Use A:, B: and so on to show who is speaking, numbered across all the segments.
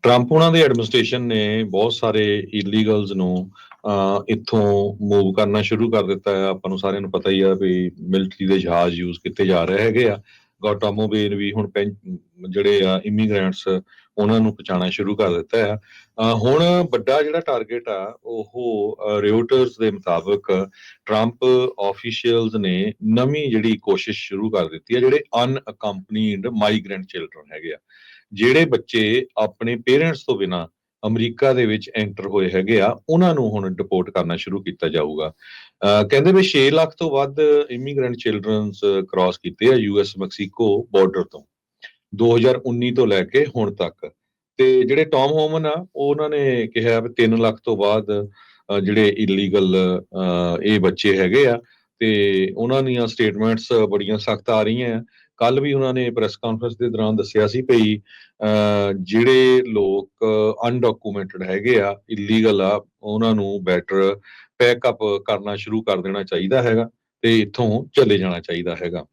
A: Trump ਉਹਨਾਂ ਦੇ administration ਨੇ ਬਹੁਤ ਸਾਰੇ ਇਲੀਗਲਸ ਨੂੰ ਇੱਥੋਂ ਮੂਵ ਕਰਨਾ ਸ਼ੁਰੂ ਕਰ ਦਿੱਤਾ ਹੈ। ਆਪਾਂ ਨੂੰ ਸਾਰਿਆਂ ਨੂੰ ਪਤਾ ਹੀ ਆ ਵੀ ਮਿਲਟਰੀ ਦੇ ਜਹਾਜ਼ ਯੂਜ਼ ਕੀਤੇ ਜਾ ਰਹੇ ਹੈਗੇ ਆ। ਗੌਟਾਮੋਬਿਲ ਵੀ ਹੁਣ ਜਿਹੜੇ ਆ ਇਮੀਗ੍ਰੈਂਟਸ ਉਹਨਾਂ ਨੂੰ ਪਹੁੰਚਾਉਣਾ ਸ਼ੁਰੂ ਕਰ ਦਿੱਤਾ ਆ। ਹੁਣ ਵੱਡਾ ਜਿਹੜਾ ਟਾਰਗੇਟ ਆ ਉਹ ਰਿਊਟਰਸ ਦੇ ਮੁਤਾਬਕ ਟਰੰਪ ਆਫੀਸ਼ੀਅਲਸ ਨੇ ਨਵੀਂ ਜਿਹੜੀ ਕੋਸ਼ਿਸ਼ ਸ਼ੁਰੂ ਕਰ ਦਿੱਤੀ ਆ। ਜਿਹੜੇ ਅਨਅਕੰਪਨੀਡ ਮਾਈਗ੍ਰੈਂਟ ਚਿਲਡਰਨ ਹੈਗੇ ਆ, ਜਿਹੜੇ ਬੱਚੇ ਆਪਣੇ ਪੇਰੈਂਟਸ ਤੋਂ ਬਿਨਾਂ ਅਮਰੀਕਾ ਦੇ ਵਿੱਚ ਐਂਟਰ ਹੋਏ ਹੈਗੇ ਆ, ਉਹਨਾਂ ਨੂੰ ਹੁਣ ਡਿਪੋਰਟ ਕਰਨਾ ਸ਼ੁਰੂ ਕੀਤਾ ਜਾਊਗਾ। ਕਹਿੰਦੇ ਵੀ 6 ਲੱਖ ਤੋਂ ਵੱਧ ਇਮੀਗ੍ਰੈਂਟ ਚਿਲਡਰਨਸ ਕ੍ਰਾਸ ਕੀਤੇ ਆ US ਮੈਕਸੀਕੋ ਬਾਰਡਰ ਤੋਂ 2019 ਤੋਂ ਲੈ ਕੇ ਹੁਣ ਤੱਕ। ਤੇ ਜਿਹੜੇ ਟੌਮ ਹੋਮਨ ਆ ਉਹਨਾਂ ਨੇ ਕਿਹਾ ਵੀ 3 ਲੱਖ ਤੋਂ ਬਾਅਦ ਜਿਹੜੇ ਇਲੀਗਲ ਇਹ ਬੱਚੇ ਹੈਗੇ ਆ, ਤੇ ਉਹਨਾਂ ਦੀਆਂ ਸਟੇਟਮੈਂਟਸ ਬੜੀਆਂ ਸਖਤ ਆ ਰਹੀਆਂ ਆ। ਕੱਲ ਵੀ ਉਹਨਾਂ ਨੇ ਪ੍ਰੈਸ ਕਾਨਫਰੰਸ ਦੇ ਦੌਰਾਨ ਦੱਸਿਆ ਸੀ ਭਈ ਜਿਹੜੇ ਲੋਕ ਅਨਡਾਕੂਮੈਂਟਡ ਹੈਗੇ ਆ, ਇਲੀਗਲ ਆ, ਉਹਨਾਂ ਨੂੰ ਬੈਟਰ ਪੈਕਅਪ ਕਰਨਾ ਸ਼ੁਰੂ ਕਰ ਦੇਣਾ ਚਾਹੀਦਾ ਹੈਗਾ ਤੇ ਇੱਥੋਂ ਚਲੇ ਜਾਣਾ ਚਾਹੀਦਾ ਹੈਗਾ।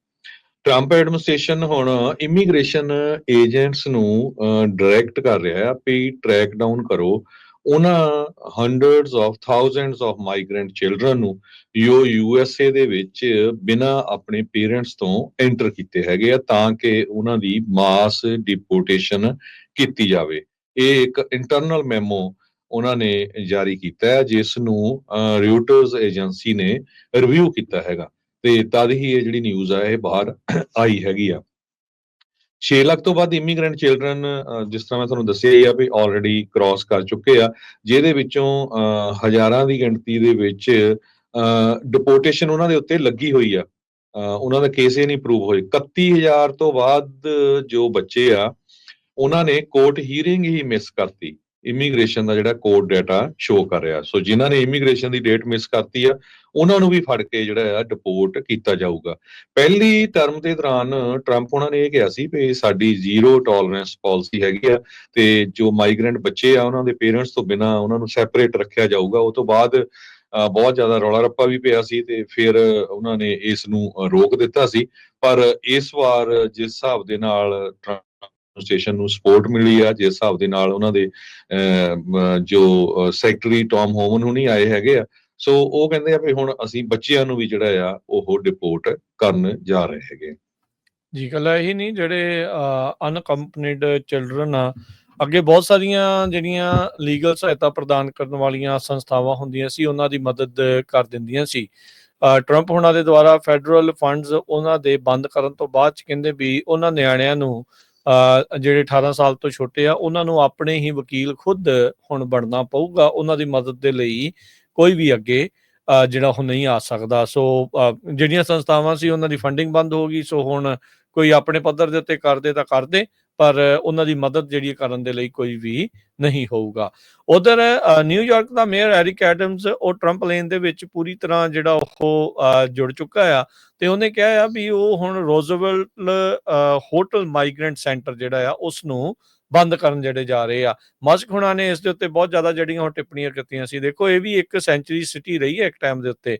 A: ਟਰੰਪ ਐਡਮਿਨਿਸਟ੍ਰੇਸ਼ਨ ਹੁਣ ਇਮੀਗ੍ਰੇਸ਼ਨ ਏਜੰਟਸ ਨੂੰ ਡਾਇਰੈਕਟ ਕਰ ਰਿਹਾ ਆ ਵੀ ਟਰੈਕ ਡਾਊਨ ਕਰੋ ਉਹਨਾਂ hundreds of thousands of migrant children ਨੂੰ ਜੋ USA ਦੇ ਵਿੱਚ ਬਿਨਾਂ ਆਪਣੇ ਪੇਰੈਂਟਸ ਤੋਂ ਐਂਟਰ ਕੀਤੇ ਹੈਗੇ ਆ, ਤਾਂ ਕਿ ਉਹਨਾਂ ਦੀ ਮਾਸ ਡਿਪੋਰਟੇਸ਼ਨ ਕੀਤੀ ਜਾਵੇ। ਇਹ ਇੱਕ ਇੰਟਰਨਲ ਮੈਮੋ ਉਹਨਾਂ ਨੇ ਜਾਰੀ ਕੀਤਾ ਹੈ, ਜਿਸ ਨੂੰ ਰਿਊਟਰਸ ਏਜੰਸੀ ਨੇ ਰਿਵਿਊ ਕੀਤਾ ਹੈਗਾ, ਤੇ ਤਦ ਹੀ ਇਹ ਜਿਹੜੀ ਨਿਊਜ਼ ਆ ਇਹ ਬਾਹਰ ਆਈ ਹੈਗੀ ਆ। 6 ਲੱਖ ਤੋਂ ਵੱਧ ਇਮੀਗ੍ਰੈਂਟ ਚਿਲਡਰਨ ਜਿਸ ਤਰ੍ਹਾਂ ਮੈਂ ਤੁਹਾਨੂੰ ਦੱਸਿਆ ਹੀ ਆ ਵੀ ਆਲਰੇਡੀ ਕ੍ਰਾਸ ਕਰ ਚੁੱਕੇ ਆ, ਜਿਹਦੇ ਵਿੱਚੋਂ ਹਜ਼ਾਰਾਂ ਦੀ ਗਿਣਤੀ ਦੇ ਵਿੱਚ ਡਿਪੋਰਟੇਸ਼ਨ ਉਹਨਾਂ ਦੇ ਉੱਤੇ ਲੱਗੀ ਹੋਈ ਆ। ਉਹਨਾਂ ਦਾ ਕੇਸ ਇਹ ਨਹੀਂ ਪ੍ਰੂਵ ਹੋਏ। 31,000 ਤੋਂ ਵੱਧ ਜੋ ਬੱਚੇ ਆ ਉਹਨਾਂ ਨੇ ਕੋਰਟ ਹੀਅਰਿੰਗ ਹੀ ਮਿਸ ਕਰਤੀ। ਇਮੀਗ੍ਰੇਸ਼ਨ ਦਾ ਜਿਹੜਾ ਕੋਰਟ ਡਾਟਾ ਸ਼ੋ ਕਰ ਰਿਹਾ, ਸੋ ਜਿਨ੍ਹਾਂ ਨੇ ਇਮੀਗ੍ਰੇਸ਼ਨ ਦੀ ਡੇਟ ਮਿਸ ਕਰਤੀ ਆ ਉਹਨਾਂ ਨੂੰ ਵੀ ਫੜ ਕੇ ਜਿਹੜਾ ਆ ਡਿਪੋਰਟ ਕੀਤਾ ਜਾਊਗਾ। ਪਹਿਲੀ ਟਰਮ ਦੇ ਦੌਰਾਨ ਟਰੰਪ ਉਹਨਾਂ ਨੇ ਇਹ ਕਿਹਾ ਸੀ ਵੀ ਸਾਡੀ ਜ਼ੀਰੋ ਟੋਲਰੈਂਸ ਪਾਲਿਸੀ ਹੈਗੀ ਆ, ਤੇ ਜੋ ਮਾਈਗ੍ਰੈਂਟ ਬੱਚੇ ਆ ਉਹਨਾਂ ਦੇ ਪੇਰੈਂਟਸ ਤੋਂ ਬਿਨਾਂ ਉਹਨਾਂ ਨੂੰ ਸੈਪਰੇਟ ਰੱਖਿਆ ਜਾਊਗਾ। ਉਹ ਤੋਂ ਬਾਅਦ ਬਹੁਤ ਜ਼ਿਆਦਾ ਰੌਲਾ ਰੱਪਾ ਵੀ ਪਿਆ ਸੀ ਤੇ ਫਿਰ ਉਹਨਾਂ ਨੇ ਇਸ ਨੂੰ ਰੋਕ ਦਿੱਤਾ ਸੀ। ਪਰ ਇਸ ਵਾਰ ਜਿਸ ਹਿਸਾਬ ਦੇ ਨਾਲ ਸਟੇਸ਼ਨ ਨੂੰ ਸਪੋਰਟ ਮਿਲੀ ਆ, ਜਿਸ ਹਿਸਾਬ ਦੇ ਨਾਲ ਉਹਨਾਂ ਦੇ ਜੋ ਸੈਕਟਰੀ ਟੌਮ ਹੋਮਨ ਹੁਣੀ ਆਏ ਹੈਗੇ ਆ, ਸੋ ਉਹ ਕਹਿੰਦੇ ਆ ਵੀ ਹੁਣ ਅਸੀਂ ਬੱਚਿਆਂ ਨੂੰ ਵੀ ਜਿਹੜਾ ਆ ਉਹ ਡਿਪੋਰਟ ਕਰਨ ਜਾ ਰਹੇ ਹੈਗੇ।
B: ਜੀ, ਗੱਲ ਇਹੀ ਨਹੀਂ, ਜਿਹੜੇ ਅਨਕੰਪਨੀਡ ਚਿਲਡਰਨ ਆ, ਅੱਗੇ ਬਹੁਤ ਸਾਰੀਆਂ ਜਿਹੜੀਆਂ ਲੀਗਲ ਸਹਾਇਤਾ ਪ੍ਰਦਾਨ ਕਰਨ ਵਾਲੀਆਂ ਸੰਸਥਾਵਾਂ ਹੁੰਦੀਆਂ ਸੀ, ਉਹਨਾਂ ਦੀ ਮਦਦ ਕਰ ਦਿੰਦੀਆਂ ਸੀ। ਟਰੰਪ ਹੁਣਾਂ ਦੇ ਦੁਆਰਾ ਫੈਡਰਲ ਫੰਡਸ ਉਹਨਾਂ ਦੇ ਬੰਦ ਕਰਨ ਤੋਂ ਬਾਅਦ 'ਚ ਕਹਿੰਦੇ ਵੀ ਉਹਨਾਂ ਨਿਆਣਿਆਂ ਨੂੰ ਜਿਹੜੇ 18 ਸਾਲ ਤੋਂ ਛੋਟੇ ਆ ਉਹਨਾਂ ਨੂੰ ਆਪਣੇ ਹੀ ਵਕੀਲ ਖੁਦ ਹੁਣ ਬਣਨਾ ਪਊਗਾ। ਉਹਨਾਂ ਦੀ ਮਦਦ ਦੇ ਲਈ ਕੋਈ ਵੀ ਅੱਗੇ ਜਿਹੜਾ ਉਹ ਨਹੀਂ ਆ ਸਕਦਾ। ਸੋ ਜਿਹੜੀਆਂ ਸੰਸਥਾਵਾਂ ਸੀ ਉਹਨਾਂ ਦੀ ਫੰਡਿੰਗ ਬੰਦ ਹੋ ਗਈ। ਸੋ ਹੁਣ ਕੋਈ ਆਪਣੇ ਪੱਧਰ ਦੇ ਉੱਤੇ ਕਰਦੇ ਤਾਂ ਕਰਦੇ, ਪਰ ਉਹਨਾਂ ਦੀ ਮਦਦ ਜਿਹੜੀ ਕਰਨ ਦੇ ਲਈ ਕੋਈ ਵੀ ਨਹੀਂ ਹੋਊਗਾ। ਉਧਰ ਨਿਊਯਾਰਕ ਦਾ ਮੇਅਰ ਐਰਿਕ ਐਡਮਸ ਉਹ ਟਰੰਪ ਲੇਨ ਦੇ ਵਿੱਚ ਪੂਰੀ ਤਰ੍ਹਾਂ ਜਿਹੜਾ ਉਹ ਜੁੜ ਚੁੱਕਾ ਆ, ਤੇ ਉਹਨੇ ਕਿਹਾ ਆ ਵੀ ਉਹ ਹੁਣ ਰੋਜ਼ਵੈਲਟ ਹੋਟਲ ਮਾਈਗ੍ਰੈਂਟ ਸੈਂਟਰ ਜਿਹੜਾ ਆ ਉਸ ਨੂੰ ਬੰਦ ਕਰਨ ਜਿਹੜੇ ਜਾ ਰਹੇ ਆ। ਮਸਕ ਹੁਣਾਂ ਨੇ ਇਸ ਦੇ ਉੱਤੇ ਬਹੁਤ ਜ਼ਿਆਦਾ ਜਿਹੜੀਆਂ ਉਹ ਟਿੱਪਣੀਆਂ ਕੀਤੀਆਂ ਸੀ। ਦੇਖੋ, ਇਹ ਵੀ ਇੱਕ ਸੈਂਚੁਰੀ ਸਿਟੀ ਰਹੀ ਹੈ ਇੱਕ ਟਾਈਮ ਦੇ ਉੱਤੇ।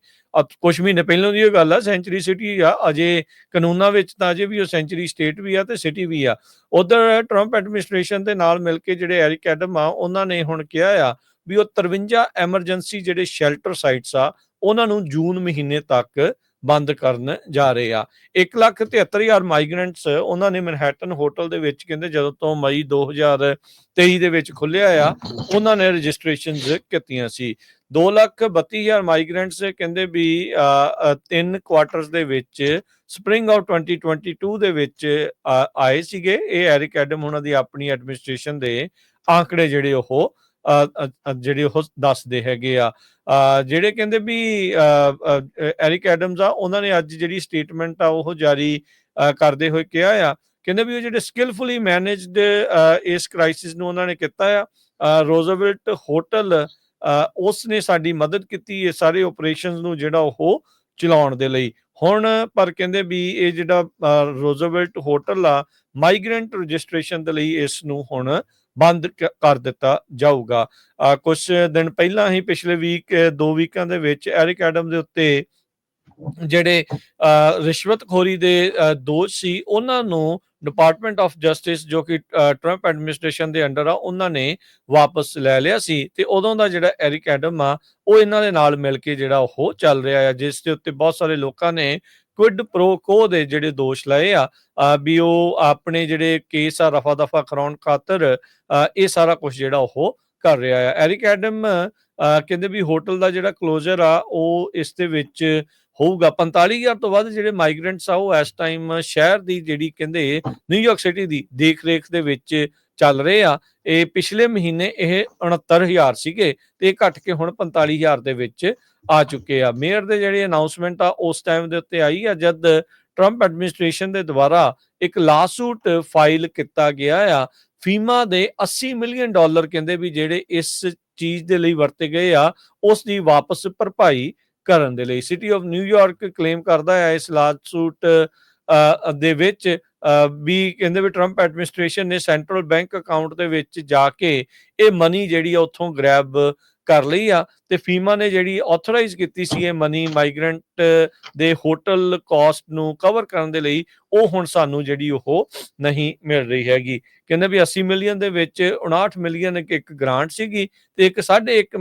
B: ਕੁਛ ਮਹੀਨੇ ਪਹਿਲਾਂ ਦੀ ਇਹ ਗੱਲ ਆ, ਸੈਂਚੁਰੀ ਸਿਟੀ ਆ। ਅਜੇ ਕਾਨੂੰਨਾਂ ਵਿੱਚ ਤਾਂ ਅਜੇ ਵੀ ਉਹ ਸੈਂਚੁਰੀ ਸਟੇਟ ਵੀ ਆ ਤੇ ਸਿਟੀ ਵੀ ਆ। ਉਧਰ ਟਰੰਪ ਐਡਮਿਨਿਸਟ੍ਰੇਸ਼ਨ ਦੇ ਨਾਲ ਮਿਲ ਕੇ ਜਿਹੜੇ ਐਰਿਕ ਐਡਮ ਆ ਉਹਨਾਂ ਨੇ ਹੁਣ ਕਿਹਾ ਆ ਵੀ ਉਹ 53 ਐਮਰਜੈਂਸੀ ਜਿਹੜੇ ਸ਼ੈਲਟਰ ਸਾਈਟਸ ਆ ਉਹਨਾਂ ਨੂੰ ਜੂਨ ਮਹੀਨੇ ਤੱਕ ਬੰਦ ਕਰਨ ਜਾ ਰਹੇ ਆ। 1,73,000 ਮਾਈਗ੍ਰੈਂਟਸ ਉਹਨਾਂ ਨੇ ਮੈਨਹੈਟਨ ਹੋਟਲ ਦੇ ਵਿੱਚ ਕਹਿੰਦੇ ਜਦੋਂ ਤੋਂ ਮਈ 2023 ਦੇ ਵਿੱਚ ਖੁੱਲਿਆ ਆ ਉਹਨਾਂ ਨੇ ਰਜਿਸਟ੍ਰੇਸ਼ਨ ਕੀਤੀਆਂ ਸੀ। 2,32,000 ਮਾਈਗ੍ਰੈਂਟਸ ਕਹਿੰਦੇ ਵੀ 3 ਕੁਆਟਰਸ ਦੇ ਵਿੱਚ ਸਪਰਿੰਗ ਆਫ 2022 ਦੇ ਵਿੱਚ ਆਏ ਸੀਗੇ। ਇਹ ਐਰਿਕ ਐਡਮ ਉਹਨਾਂ ਦੀ ਆਪਣੀ ਐਡਮਿਨਿਸਟ੍ਰੇਸ਼ਨ ਦੇ ਆંકੜੇ ਜਿਹੜੇ ਉਹ ਦੱਸਦੇ ਹੈਗੇ ਆ। ਜਿਹੜੇ ਕਹਿੰਦੇ ਵੀ ਐਰਿਕ ਐਡਮਸ ਆ ਉਹਨਾਂ ਨੇ ਅੱਜ ਜਿਹੜੀ ਸਟੇਟਮੈਂਟ ਆ ਉਹ ਜਾਰੀ ਕਰਦੇ ਹੋਏ ਕਿਹਾ ਆ, ਕਹਿੰਦੇ ਵੀ ਉਹ ਜਿਹੜੇ ਸਕਿਲਫੁਲੀ ਮੈਨੇਜਡ ਇਸ ਕ੍ਰਾਈਸਿਸ ਨੂੰ ਉਹਨਾਂ ਨੇ ਕੀਤਾ ਆ। ਰੋਜ਼ਵੈਲਟ ਹੋਟਲ ਉਸ ਨੇ ਸਾਡੀ ਮਦਦ ਕੀਤੀ ਇਹ ਸਾਰੇ ਆਪਰੇਸ਼ਨਸ ਨੂੰ ਜਿਹੜਾ ਉਹ ਚਲਾਉਣ ਦੇ ਲਈ। ਹੁਣ ਪਰ ਕਹਿੰਦੇ ਵੀ ਇਹ ਜਿਹੜਾ ਰੋਜ਼ਵੈਲਟ ਹੋਟਲ ਆ ਮਾਈਗ੍ਰੈਂਟ ਰਜਿਸਟ੍ਰੇਸ਼ਨ ਦੇ ਲਈ ਇਸ ਨੂੰ ਹੁਣ ਬੰਦ ਕਰ ਦਿੱਤਾ ਜਾਊਗਾ। ਕੁਛ ਦਿਨ ਪਹਿਲਾਂ ਹੀ ਪਿਛਲੇ 2 ਵੀਕਾਂ ਦੇ ਵਿੱਚ ਐਰਿਕ ਐਡਮ ਦੇ ਉੱਤੇ ਜਿਹੜੇ ਰਿਸ਼ਵਤਖੋਰੀ ਦੇ ਦੋਸ਼ ਸੀ ਉਹਨਾਂ ਨੂੰ ਡਿਪਾਰਟਮੈਂਟ ਆਫ ਜਸਟਿਸ ਜੋ ਕਿ ਟਰੰਪ ਐਡਮਿਨਿਸਟ੍ਰੇਸ਼ਨ ਦੇ ਅੰਡਰ ਆ, ਉਹਨਾਂ ਨੇ ਵਾਪਸ ਲੈ ਲਿਆ ਸੀ ਤੇ ਉਦੋਂ ਦਾ ਜਿਹੜਾ ਐਰਿਕ ਐਡਮ ਆ ਉਹ ਇਹਨਾਂ ਦੇ ਨਾਲ ਮਿਲ ਕੇ ਜਿਹੜਾ ਉਹ ਚੱਲ ਰਿਹਾ ਆ, ਜਿਸ ਦੇ ਉੱਤੇ ਬਹੁਤ ਸਾਰੇ ਲੋਕਾਂ ਨੇ ਕੁਇਡ ਪ੍ਰੋ ਕੋ ਦੇ ਜਿਹੜੇ ਦੋਸ਼ ਲਾਏ ਆ ਵੀ ਉਹ ਆਪਣੇ ਜਿਹੜੇ ਕੇਸ ਆ ਰਫਾ ਦਫਾ ਕਰਾਉਣ ਖਾਤਰ ਇਹ ਸਾਰਾ ਕੁਝ ਜਿਹੜਾ ਉਹ ਕਰ ਰਿਹਾ ਆ। ਐਰਿਕ ਐਡਮ ਕਹਿੰਦੇ ਵੀ ਹੋਟਲ ਦਾ ਜਿਹੜਾ ਕਲੋਜ਼ਰ ਆ ਉਹ ਇਸ ਦੇ ਵਿੱਚ ਹੋਊਗਾ। 45,000 ਤੋਂ ਵੱਧ ਜਿਹੜੇ ਮਾਈਗ੍ਰੈਂਟਸ ਆ ਉਹ ਇਸ ਟਾਈਮ ਸ਼ਹਿਰ ਦੀ ਜਿਹੜੀ ਕਹਿੰਦੇ ਨਿਊਯਾਰਕ ਸਿਟੀ ਦੀ ਦੇਖ ਰੇਖ ਦੇ ਵਿੱਚ ਚੱਲ ਰਹੇ ਆ। ਇਹ ਪਿਛਲੇ ਮਹੀਨੇ ਇਹ 69,000 ਸੀਗੇ ਤੇ ਇਹ ਘਟ ਕੇ ਹੁਣ 45,000 ਦੇ ਵਿੱਚ ਆ ਚੁੱਕੇ ਆ। ਮੇਅਰ ਦੇ ਜਿਹੜੀ ਅਨਾਉਂਸਮੈਂਟ ਆ ਉਸ ਟਾਈਮ ਦੇ ਉੱਤੇ ਆਈ ਆ ਜਦ ਟਰੰਪ ਐਡਮਿਨਿਸਟ੍ਰੇਸ਼ਨ ਦੇ ਦੁਆਰਾ ਇੱਕ ਲਾਸੂਟ ਫਾਈਲ ਕੀਤਾ ਗਿਆ ਆ। ਫੀਮਾ ਦੇ $80 ਮਿਲੀਅਨ ਕਹਿੰਦੇ ਵੀ ਜਿਹੜੇ ਇਸ ਚੀਜ਼ ਦੇ ਲਈ ਵਰਤੇ ਗਏ ਆ ਉਸ ਦੀ ਵਾਪਸ ਭਰਪਾਈ ਕਰਨ ਦੇ ਲਈ। ਸਿਟੀ ਆਫ ਨਿਊਯਾਰਕ ਕਲੇਮ ਕਰਦਾ ਹੈ ਇਸ ਲਾਸੂਟ ਦੇ ਵਿੱਚ ਵੀ ਕਹਿੰਦੇ ਵੀ ਟਰੰਪ ਐਡਮਿਨਿਸਟ੍ਰੇਸ਼ਨ ਨੇ ਸੈਂਟਰਲ ਬੈਂਕ ਅਕਾਊਂਟ ਦੇ ਵਿੱਚ ਜਾ ਕੇ ਇਹ ਮਨੀ ਜਿਹੜੀ ਆ ਉੱਥੋਂ ਗ੍ਰੈਬ ਕਰ ਲਈ ਆ ਤੇ ਫੀਮਾ ਨੇ ਜਿਹੜੀ ਆਥੋਰਾਈਜ਼ ਕੀਤੀ ਸੀ ਇਹ ਮਨੀ ਮਾਈਗ੍ਰੈਂਟ ਦੇ ਹੋਟਲ ਕਾਸਟ ਨੂੰ ਕਵਰ ਕਰਨ ਦੇ ਲਈ, ਉਹ ਹੁਣ ਸਾਨੂੰ ਜਿਹੜੀ ਉਹ ਨਹੀਂ ਮਿਲ ਰਹੀ ਹੈਗੀ। ਕਹਿੰਦੇ ਵੀ 80 ਮਿਲੀਅਨ ਦੇ ਵਿੱਚ 59 ਮਿਲੀਅਨ ਇੱਕ ਗ੍ਰਾਂਟ ਸੀਗੀ ਤੇ ਇੱਕ $21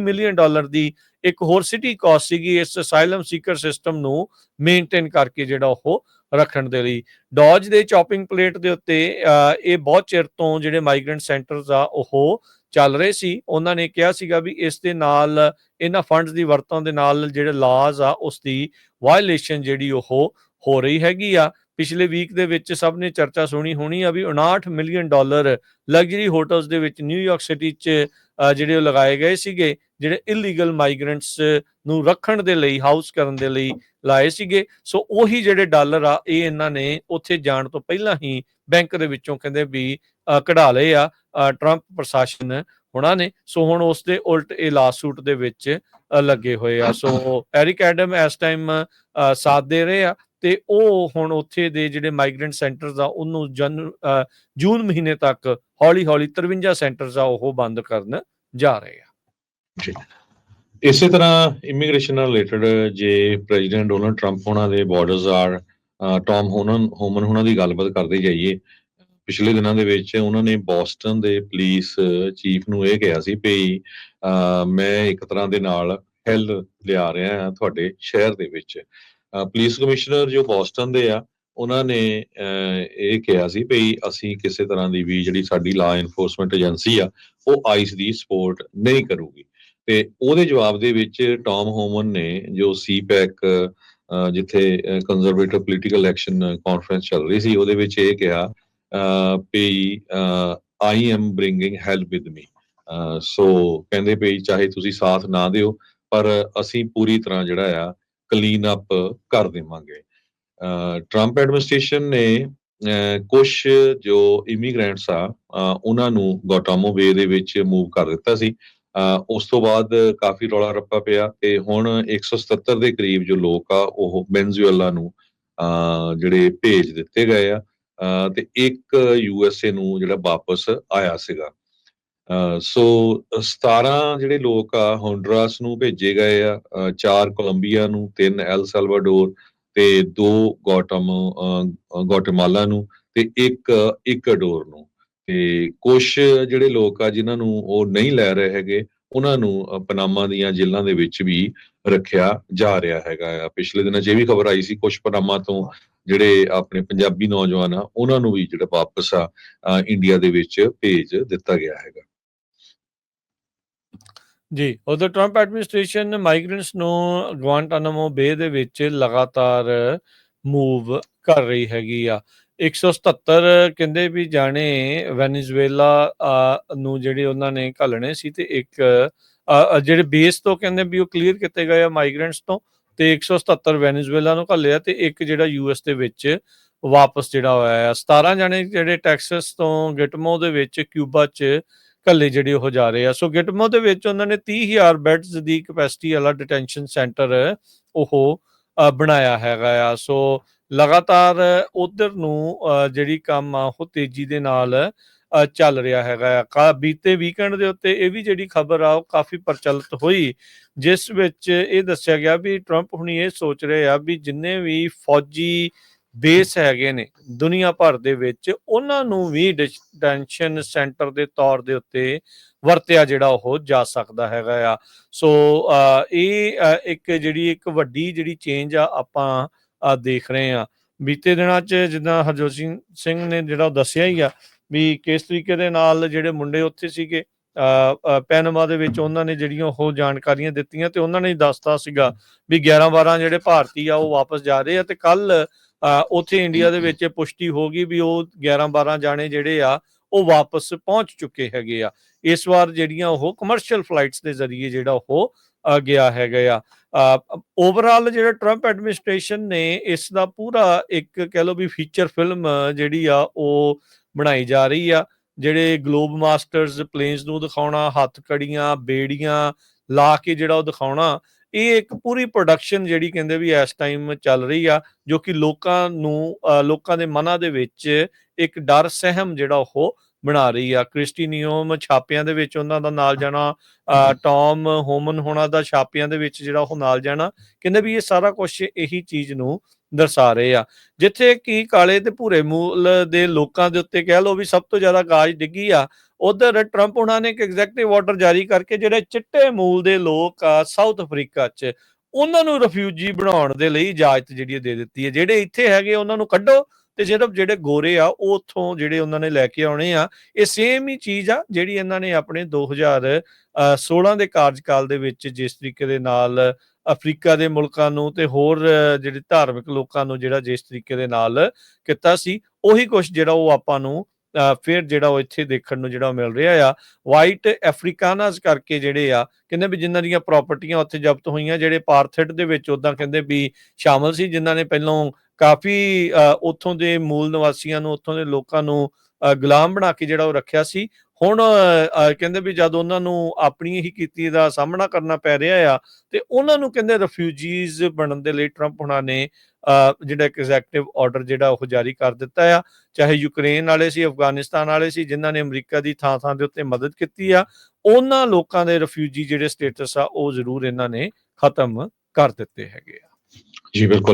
B: ਮਿਲੀਅਨ ਦੀ ਇੱਕ ਹੋਰ ਸਿਟੀ ਕਾਸਟ ਸੀਗੀ ਇਸ ਅਸਾਈਲਮ ਸੀਕਰ ਸਿਸਟਮ ਨੂੰ ਮੇਨਟੇਨ ਕਰਕੇ ਜਿਹੜਾ ਉਹ ਰੱਖਣ ਦੇ ਲਈ। ਡੌਜ ਦੇ ਚੌਪਿੰਗ ਪਲੇਟ ਦੇ ਉੱਤੇ ਇਹ ਬਹੁਤ ਚਿਰ ਤੋਂ ਜਿਹੜੇ ਮਾਈਗ੍ਰੈਂਟ ਸੈਂਟਰਸ ਆ ਉਹ ਚੱਲ ਰਹੇ ਸੀ। ਉਹਨਾਂ ਨੇ ਕਿਹਾ ਸੀਗਾ ਵੀ ਇਸ ਦੇ ਨਾਲ ਇਹਨਾਂ ਫੰਡਸ ਦੀ ਵਰਤੋਂ ਦੇ ਨਾਲ ਜਿਹੜੇ ਲਾਜ਼ ਆ ਉਸ ਦੀ ਵਾਇਲੇਸ਼ਨ ਜਿਹੜੀ ਉਹ ਹੋ ਰਹੀ ਹੈਗੀ ਆ। ਪਿਛਲੇ ਵੀਕ ਦੇ ਵਿੱਚ ਸਭ ਨੇ ਚਰਚਾ ਸੁਣੀ ਹੋਣੀ ਆ ਵੀ $59 ਮਿਲੀਅਨ ਲਗਜ਼ਰੀ ਹੋਟਲਸ ਦੇ ਵਿੱਚ ਨਿਊਯਾਰਕ ਸਿਟੀ 'ਚ ਜਿਹੜੇ ਉਹ ਲਗਾਏ ਗਏ ਸੀਗੇ, ਜਿਹੜੇ ਇਲੀਗਲ ਮਾਈਗ੍ਰੈਂਟਸ ਨੂੰ ਰੱਖਣ ਦੇ ਲਈ, ਹਾਊਸ ਕਰਨ ਦੇ ਲਈ ਲਾਏ ਸੀਗੇ। ਸੋ ਉਹੀ ਜਿਹੜੇ ਡਾਲਰ ਆ ਇਹ ਇਹਨਾਂ ਨੇ ਉੱਥੇ ਜਾਣ ਤੋਂ ਪਹਿਲਾਂ ਹੀ ਬੈਂਕ ਦੇ ਵਿੱਚੋਂ ਕਹਿੰਦੇ ਵੀ ਕਢਾ ਲਏ ਆ ਟਰੰਪ ਪ੍ਰਸ਼ਾਸਨ ਹੋਣਾ ਨੇ। ਸੋ ਹੁਣ ਉਸ ਦੇ ਉਲਟ ਇਹ ਲਾਸੂਟ ਦੇ ਵਿੱਚ ਲੱਗੇ ਹੋਏ ਆ। ਸੋ ਐਰਿਕ ਐਡਮ ਇਸ ਟਾਈਮ ਸਾਥ ਦੇ ਰਹੇ ਆ ਤੇ ਉਹ ਹੁਣ ਉੱਥੇ ਦੇ ਜਿਹੜੇ ਮਾਈਗ੍ਰੈਂਟ ਸੈਂਟਰਸ ਆ ਉਹਨੂੰ ਜੂਨ ਮਹੀਨੇ ਤੱਕ ਹੌਲੀ 53 ਸੈਂਟਰਸ ਆ ਉਹ ਬੰਦ ਕਰਨ ਜਾ ਰਹੇ ਆ।
A: ਇਸੇ ਤਰ੍ਹਾਂ ਇਮੀਗ੍ਰੇਸ਼ਨ ਨਾਲ ਰਿਲੇਟਡ ਜੇ ਪ੍ਰੈਜ਼ੀਡੈਂਟ ਡੋਨਲਡ ਟਰੰਪ ਹੋਣਾ ਦੇ ਬਾਰਡਰਸ ਆਰ ਟੌਮ ਹੋਮਨ ਹੋਣਾ ਦੀ ਗੱਲਬਾਤ ਕਰਦੇ ਜਾਈਏ, ਪਿਛਲੇ ਦਿਨਾਂ ਦੇ ਵਿੱਚ ਉਹਨਾਂ ਨੇ ਬੋਸਟਨ ਦੇ ਪੁਲਿਸ ਚੀਫ ਨੂੰ ਇਹ ਕਿਹਾ ਸੀ ਵੀ ਮੈਂ ਇੱਕ ਤਰ੍ਹਾਂ ਦੇ ਨਾਲ ਹੈਲ ਲਿਆ ਰਿਹਾ ਹਾਂ ਤੁਹਾਡੇ ਸ਼ਹਿਰ ਦੇ ਵਿੱਚ। ਪੁਲਿਸ ਕਮਿਸ਼ਨਰ ਜੋ ਬੋਸਟਨ ਦੇ ਆ ਉਹਨਾਂ ਨੇ ਇਹ ਕਿਹਾ ਸੀ ਵੀ ਅਸੀਂ ਕਿਸੇ ਤਰ੍ਹਾਂ ਦੀ ਵੀ ਜਿਹੜੀ ਸਾਡੀ ਲਾ ਇਨਫੋਰਸਮੈਂਟ ਏਜੰਸੀ ਆ ਉਹ ਆਈਸ ਦੀ ਸਪੋਰਟ ਨਹੀਂ ਕਰੂਗੀ। ਤੇ ਉਹਦੇ ਜਵਾਬ ਦੇ ਵਿੱਚ ਟੌਮ ਹੋਮਨ ਨੇ ਜੋ ਸੀਪੈਕ ਜਿੱਥੇ ਕੰਜ਼ਰਵੇਟਿਵ ਪੋਲੀਟੀਕਲ ਐਕਸ਼ਨ ਕਾਨਫਰੰਸ ਚੱਲ ਰਹੀ ਸੀ ਉਹਦੇ ਵਿੱਚ ਇਹ ਕਿਹਾ ਵੀ I am bringing help with me. So ਕਹਿੰਦੇ ਵੀ ਚਾਹੇ ਤੁਸੀਂ ਸਾਥ ਨਾ ਦਿਓ ਪਰ ਅਸੀਂ ਪੂਰੀ ਤਰ੍ਹਾਂ ਜਿਹੜਾ ਆ ਕਲੀਨ ਅਪ ਕਰ ਦੇਵਾਂਗੇ। ਟਰੰਪ ਐਡਮਿਨਿਸਟ੍ਰੇਸ਼ਨ ਨੇ ਕੁਝ ਜੋ ਇਮੀਗ੍ਰੈਂਟਸ ਆ ਉਹਨਾਂ ਨੂੰ ਗੋਟਾਮੋ ਬੇ ਦੇ ਵਿੱਚ ਮੂਵ ਕਰ ਦਿੱਤਾ ਸੀ। ਉਸ ਤੋਂ ਬਾਅਦ ਕਾਫੀ ਰੌਲਾ ਰੱਪਾ ਪਿਆ ਤੇ ਹੁਣ 177 ਦੇ ਕਰੀਬ ਜੋ ਲੋਕ ਆ ਉਹ ਵੈਨਜ਼ੂਏਲਾ ਨੂੰ ਜਿਹੜੇ ਭੇਜ ਦਿੱਤੇ ਗਏ ਆ ਤੇ ਇੱਕ USA ਨੂੰ ਜਿਹੜਾ ਵਾਪਸ ਆਇਆ ਸੀਗਾ। ਸੋ 17 ਜਿਹੜੇ ਲੋਕ ਆ ਹੋਂਡਰਾਸ ਨੂੰ ਭੇਜੇ ਗਏ ਆ, 4 ਕੋਲੰਬੀਆ ਨੂੰ, 3 ਐਲ ਸੈਲਵਾਡੋਰ ਤੇ 2 ਗੋਟੇਮਾਲਾ ਨੂੰ ਤੇ ਇੱਕ ਇਕਵਾਡੋਰ ਨੂੰ। ਤੇ ਕੁਝ ਜਿਹੜੇ ਲੋਕ ਆ ਜਿਨ੍ਹਾਂ ਨੂੰ ਉਹ ਨਹੀਂ ਲੈ ਰਹੇ ਹੈਗੇ ਉਹਨਾਂ ਨੂੰ ਪਨਾਮਾ ਦੀਆਂ ਜੇਲ੍ਹਾਂ ਦੇ ਵਿੱਚ ਵੀ ਰੱਖਿਆ ਜਾ ਰਿਹਾ ਹੈਗਾ ਆ। ਪਿਛਲੇ ਦਿਨਾਂ 'ਚ ਇਹ ਵੀ ਖਬਰ ਆਈ ਸੀ ਕੁਝ ਪਨਾਮਾ ਤੋਂ ਜਿਹੜੇ ਆਪਣੇ ਪੰਜਾਬੀ ਨੌਜਵਾਨ ਆ ਉਹਨਾਂ ਨੂੰ ਵੀ ਜਿਹੜਾ ਵਾਪਸ ਆ ਇੰਡੀਆ ਦੇ ਵਿੱਚ ਭੇਜ ਦਿੱਤਾ ਗਿਆ ਹੈਗਾ।
B: ਜੀ, ਉਧਰ ਟਰੰਪ ਐਡਮਿਨਿਸਟ੍ਰੇਸ਼ਨ ਮਾਈਗ੍ਰੈਂਟਸ ਨੂੰ ਗੁਆਂਟਾਨਾਮੋ ਬੇ ਦੇ ਵਿੱਚ ਲਗਾਤਾਰ ਮੂਵ ਕਰ ਰਹੀ ਹੈਗੀ ਆ। 177 ਕਹਿੰਦੇ ਵੀ ਜਾਣੇ ਵੈਨੇਜ਼ੁਏਲਾ ਨੂੰ ਜਿਹੜੇ ਉਹਨਾਂ ਨੇ ਘੱਲਣੇ ਸੀ ਤੇ ਇੱਕ ਜਿਹੜੇ ਬੇਸ ਤੋਂ ਕਹਿੰਦੇ ਵੀ ਉਹ ਕਲੀਅਰ ਕੀਤੇ ਗਏ ਆ ਮਾਈਗ੍ਰੈਂਟਸ ਤੋਂ ਤੇ 177 ਵੈਨੇਜ਼ੁਏਲਾ ਨੂੰ ਘੱਲਿਆ ਤੇ ਇੱਕ ਜਿਹੜਾ US ਦੇ ਵਿੱਚ ਵਾਪਸ ਜਿਹੜਾ ਹੋਇਆ ਆ। 17 ਜਾਣੇ ਜਿਹੜੇ ਟੈਕਸਸ ਤੋਂ ਗਿਟਮੋ ਦੇ ਵਿੱਚ ਕਿਊਬਾ 'ਚ ਘੱਲੇ ਜਿਹੜੇ ਉਹ ਜਾ ਰਹੇ ਆ। ਸੋ ਗਿਟਮੋ ਦੇ ਵਿੱਚ ਉਹਨਾਂ ਨੇ 30,000 ਬੈਡਸ ਦੀ ਕਪੈਸਿਟੀ ਵਾਲਾ ਡਿਟੈਂਸ਼ਨ ਸੈਂਟਰ ਉਹ ਬਣਾਇਆ ਹੈਗਾ ਆ। ਸੋ ਲਗਾਤਾਰ ਉਧਰ ਨੂੰ ਜਿਹੜੀ ਕੰਮ ਆ ਉਹ ਤੇਜ਼ੀ ਦੇ ਨਾਲ ਚੱਲ ਰਿਹਾ ਹੈਗਾ ਆ। ਬੀਤੇ ਵੀਕਐਂਡ ਦੇ ਉੱਤੇ ਇਹ ਵੀ ਜਿਹੜੀ ਖਬਰ ਆ ਉਹ ਕਾਫੀ ਪ੍ਰਚਲਿਤ ਹੋਈ ਜਿਸ ਵਿੱਚ ਇਹ ਦੱਸਿਆ ਗਿਆ ਵੀ ਟਰੰਪ ਹੁਣੀ ਇਹ ਸੋਚ ਰਹੇ ਆ ਵੀ ਜਿੰਨੇ ਵੀ ਫੌਜੀ ਬੇਸ ਹੈਗੇ ਨੇ ਦੁਨੀਆ ਭਰ ਦੇ ਵਿੱਚ, ਉਹਨਾਂ ਨੂੰ ਵੀ ਡਿਟੈਂਸ਼ਨ ਸੈਂਟਰ ਦੇ ਤੌਰ ਦੇ ਉੱਤੇ ਵਰਤਿਆ ਜਿਹੜਾ ਉਹ ਜਾ ਸਕਦਾ ਹੈਗਾ ਆ। ਸੋ ਇਹ ਇੱਕ ਇੱਕ ਵੱਡੀ ਜਿਹੜੀ ਚੇਂਜ ਆ ਆਪਾਂ ਦੇਖ ਰਹੇ ਆ ਬੀਤੇ ਦਿਨਾਂ 'ਚ, ਜਿੱਦਾਂ ਹਰਜੋਤ ਸਿੰਘ ਨੇ ਜਿਹੜਾ ਉਹ ਦੱਸਿਆ ਹੀ ਆ ਵੀ ਕਿਸ ਤਰੀਕੇ ਦੇ ਨਾਲ ਜਿਹੜੇ ਮੁੰਡੇ ਉੱਥੇ ਸੀਗੇ ਪੈਨਮਾ ਦੇ ਵਿੱਚ, ਉਹਨਾਂ ਨੇ ਜਿਹੜੀਆਂ ਉਹ ਜਾਣਕਾਰੀਆਂ ਦਿੱਤੀਆਂ ਤੇ ਉਹਨਾਂ ਨੇ ਦੱਸਤਾ ਸੀਗਾ ਵੀ 11-12 ਜਿਹੜੇ ਭਾਰਤੀ ਆ ਉਹ ਵਾਪਸ ਜਾ ਰਹੇ ਆ, ਤੇ ਕੱਲ ਉੱਥੇ ਇੰਡੀਆ ਦੇ ਵਿੱਚ ਪੁਸ਼ਟੀ ਹੋ ਗਈ ਵੀ ਉਹ 11-12 ਜਾਣੇ ਜਿਹੜੇ ਆ ਉਹ ਵਾਪਸ ਪਹੁੰਚ ਚੁੱਕੇ ਹੈਗੇ ਆ। ਇਸ ਵਾਰ ਜਿਹੜੀਆਂ ਉਹ ਕਮਰਸ਼ੀਅਲ ਫਲਾਈਟਸ ਦੇ ਜ਼ਰੀਏ ਜਿਹੜਾ ਉਹ ਗਿਆ ਹੈਗਾ ਆ। ਓਵਰਆਲ ਜਿਹੜਾ ਟਰੰਪ ਐਡਮਿਨਿਸਟ੍ਰੇਸ਼ਨ ਨੇ ਇਸ ਦਾ ਪੂਰਾ ਇੱਕ ਕਹਿ ਲਓ ਵੀ ਫੀਚਰ ਫਿਲਮ ਜਿਹੜੀ ਆ ਉਹ ਬਣਾਈ ਜਾ ਰਹੀ ਆ। ਜਿਹੜੇ ਗਲੋਬ ਮਾਸਟਰਸ ਪਲੇਨਸ ਨੂੰ ਦਿਖਾਉਣਾ, ਹੱਥਕੜੀਆਂ, ਬੇੜੀਆਂ ਲਾ ਕੇ ਜਿਹੜਾ ਉਹ ਦਿਖਾਉਣਾ, ਇਹ ਇੱਕ ਪੂਰੀ ਪ੍ਰੋਡਕਸ਼ਨ ਜਿਹੜੀ ਕਹਿੰਦੇ ਵੀ ਇਸ ਟਾਈਮ ਚੱਲ ਰਹੀ ਆ, ਜੋ ਕਿ ਲੋਕਾਂ ਦੇ ਮਨਾਂ ਦੇ ਵਿੱਚ ਇੱਕ ਡਰ ਸਹਿਮ ਜਿਹੜਾ ਉਹ ਬਣਾ ਰਹੀ ਆ। ਕ੍ਰਿਸਟੀ ਨਿਯੋਮ ਛਾਪਿਆਂ ਦੇ ਵਿੱਚ ਉਹਨਾਂ ਦਾ ਨਾਲ ਜਾਣਾ, ਟੌਮ ਹੋਮਨ ਹੋਣਾ ਦਾ ਛਾਪਿਆਂ ਦੇ ਵਿੱਚ ਜਿਹੜਾ ਉਹ ਨਾਲ ਜਾਣਾ, ਕਹਿੰਦੇ ਵੀ ਇਹ ਸਾਰਾ ਕੁਛ ਇਹੀ ਚੀਜ਼ ਨੂੰ ਦਰਸਾ ਰਹੇ ਆ। ਜਿੱਥੇ ਕਿ ਕਾਲੇ ਤੇ ਭੂਰੇ ਮੂਲ ਦੇ ਲੋਕਾਂ ਦੇ ਉੱਤੇ ਕਹਿ ਲਓ ਵੀ ਸਭ ਤੋਂ ਜ਼ਿਆਦਾ ਗਾਜ ਡਿੱਗੀ ਆ, ਉਧਰ ਟਰੰਪ ਉਹਨਾਂ ਨੇ ਇੱਕ ਐਗਜ਼ੈਕਟਿਵ ਆਰਡਰ ਜਾਰੀ ਕਰਕੇ ਜਿਹੜੇ ਚਿੱਟੇ ਮੂਲ ਦੇ ਲੋਕ ਆ ਸਾਊਥ ਅਫਰੀਕਾ 'ਚ, ਉਹਨਾਂ ਨੂੰ ਰਿਫਿਊਜੀ ਬਣਾਉਣ ਦੇ ਲਈ ਇਜਾਜ਼ਤ ਜਿਹੜੀ ਦੇ ਦਿੱਤੀ ਹੈ। ਜਿਹੜੇ ਇੱਥੇ ਹੈਗੇ ਉਹਨਾਂ ਨੂੰ ਕੱਢੋ, ਤੇ ਸਿਰਫ ਜਿਹੜੇ ਗੋਰੇ ਆ ਉਹ ਉੱਥੋਂ ਜਿਹੜੇ ਉਹਨਾਂ ਨੇ ਲੈ ਕੇ ਆਉਣੇ ਆ। ਇਹ ਸੇਮ ਹੀ ਚੀਜ਼ ਆ ਜਿਹੜੀ ਇਹਨਾਂ ਨੇ ਆਪਣੇ 2016 ਦੇ ਕਾਰਜਕਾਲ ਦੇ ਵਿੱਚ ਜਿਸ ਤਰੀਕੇ ਦੇ ਨਾਲ ਅਫਰੀਕਾ ਦੇ ਮੁਲਕਾਂ ਨੂੰ ਤੇ ਹੋਰ ਜਿਹੜੇ ਧਾਰਮਿਕ ਲੋਕਾਂ ਨੂੰ ਜਿਹੜਾ ਜਿਸ ਤਰੀਕੇ ਦੇ ਨਾਲ ਕੀਤਾ ਸੀ, ਉਹੀ ਕੁਛ ਜਿਹੜਾ ਉਹ ਆਪਾਂ ਨੂੰ ਫਿਰ ਜਿਹੜਾ ਉਹ ਇੱਥੇ ਦੇਖਣ ਨੂੰ ਜਿਹੜਾ ਮਿਲ ਰਿਹਾ ਆ। ਵਾਈਟ ਅਫਰੀਕਾਨਾਸ ਕਰਕੇ ਜਿਹੜੇ ਆ ਕਹਿੰਦੇ ਵੀ ਜਿਨ੍ਹਾਂ ਦੀਆਂ ਪ੍ਰਾਪਰਟੀਆਂ ਉੱਥੇ ਜ਼ਬਤ ਹੋਈਆਂ, ਜਿਹੜੇ ਪਾਰਥਿਟ ਦੇ ਵਿੱਚ ਉੱਦਾਂ ਕਹਿੰਦੇ ਵੀ ਸ਼ਾਮਲ ਸੀ, ਜਿਨ੍ਹਾਂ ਨੇ ਪਹਿਲਾਂ ਕਾਫੀ ਉੱਥੋਂ ਦੇ ਮੂਲ ਨਿਵਾਸੀਆਂ ਨੂੰ, ਉੱਥੋਂ ਦੇ ਲੋਕਾਂ ਨੂੰ ਗੁਲਾਮ ਬਣਾ ਕੇ ਜਿਹੜਾ ਉਹ ਰੱਖਿਆ ਸੀ। ਹੁਣ ਕਹਿੰਦੇ ਵੀ ਜਦ ਉਹਨਾਂ ਨੂੰ ਆਪਣੀ ਹੀ ਕੀਤੀ ਦਾ ਸਾਹਮਣਾ ਕਰਨਾ ਪੈ ਰਿਹਾ ਆ, ਤੇ ਉਹਨਾਂ ਨੂੰ ਕਹਿੰਦੇ ਰਿਫਿਊਜੀਜ਼ ਬਣਨ ਦੇ ਲਈ ਟਰੰਪ ਹੁਣਾਂ ਨੇ ਜਿਹੜਾ ਇੱਕ ਐਗਜ਼ੈਕਟਿਵ ਆਰਡਰ ਜਿਹੜਾ ਉਹ ਜਾਰੀ ਕਰ ਦਿੱਤਾ ਆ। ਚਾਹੇ ਯੂਕਰੇਨ ਵਾਲੇ ਸੀ, ਅਫਗਾਨਿਸਤਾਨ ਵਾਲੇ ਸੀ, ਜਿਨ੍ਹਾਂ ਨੇ ਅਮਰੀਕਾ ਦੀ ਥਾਂ ਦੇ ਉੱਤੇ ਮਦਦ ਕੀਤੀ ਆ, ਉਹਨਾਂ ਲੋਕਾਂ ਦੇ ਰਿਫਿਊਜੀ ਜਿਹੜੇ ਸਟੇਟਸ ਆ ਉਹ ਜ਼ਰੂਰ ਇਹਨਾਂ ਨੇ ਖਤਮ ਕਰ ਦਿੱਤੇ ਹੈਗੇ ਆ।
A: ਜੀ ਬਿਲਕੁਲ।